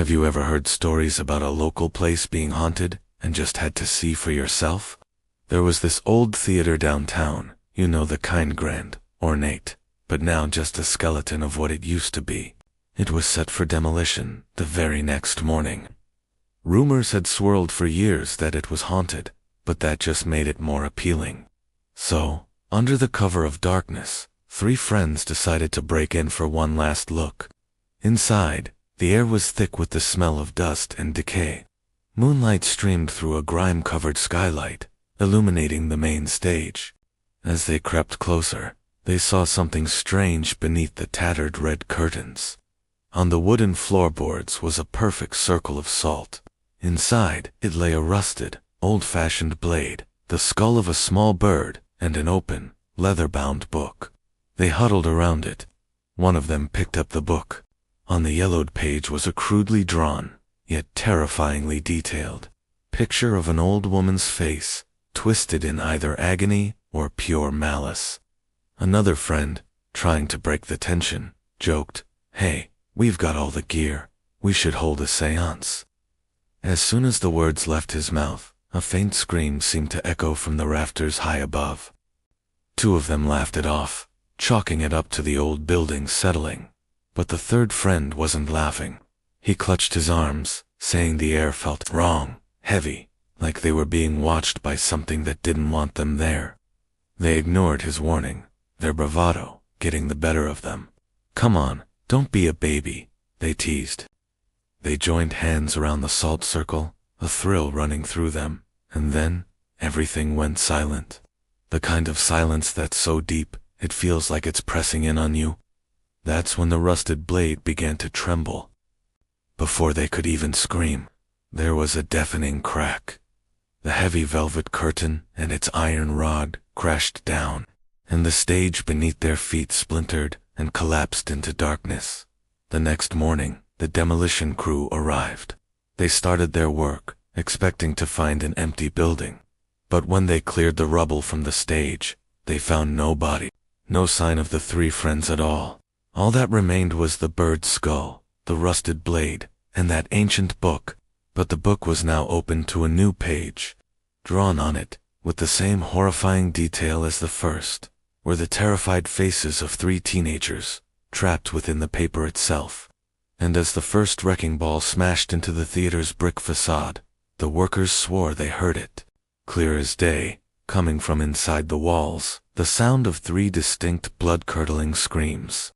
Have you ever heard stories about a local place being haunted and just had to see for yourself? There was this old theater downtown, you know, the kind, grand, ornate, but now just a skeleton of what it used to be. It was set for demolition the very next morning. Rumors had swirled for years that it was haunted, but that just made it more appealing. So, under the cover of darkness, 3 friends decided to break in for one last look. Inside, the air was thick with the smell of dust and decay. Moonlight streamed through a grime-covered skylight, illuminating the main stage. As they crept closer, they saw something strange beneath the tattered red curtains. On the wooden floorboards was a perfect circle of salt. Inside, it lay a rusted, old-fashioned blade, the skull of a small bird, and an open, leather-bound book. They huddled around it. One of them picked up the book. On the yellowed page was a crudely drawn, yet terrifyingly detailed, picture of an old woman's face, twisted in either agony or pure malice. Another friend, trying to break the tension, joked, "Hey, we've got all the gear. We should hold a seance." As soon as the words left his mouth, a faint scream seemed to echo from the rafters high above. 2 of them laughed it off, chalking it up to the old building settling. But the third friend wasn't laughing. He clutched his arms, saying the air felt wrong, heavy, like they were being watched by something that didn't want them there. They ignored his warning, their bravado getting the better of them. "Come on, don't be a baby," they teased. They joined hands around the salt circle, a thrill running through them, and then everything went silent. The kind of silence that's so deep, it feels like it's pressing in on you. That's when the rusted blade began to tremble. Before they could even scream, there was a deafening crack. The heavy velvet curtain and its iron rod crashed down, and the stage beneath their feet splintered and collapsed into darkness. The next morning, the demolition crew arrived. They started their work, expecting to find an empty building. But when they cleared the rubble from the stage, they found no body, no sign of the 3 friends at all. All that remained was the bird's skull, the rusted blade, and that ancient book, but the book was now open to a new page. Drawn on it, with the same horrifying detail as the first, were the terrified faces of 3 teenagers, trapped within the paper itself. And as the first wrecking ball smashed into the theater's brick facade, the workers swore they heard it, clear as day, coming from inside the walls, the sound of 3 distinct blood-curdling screams.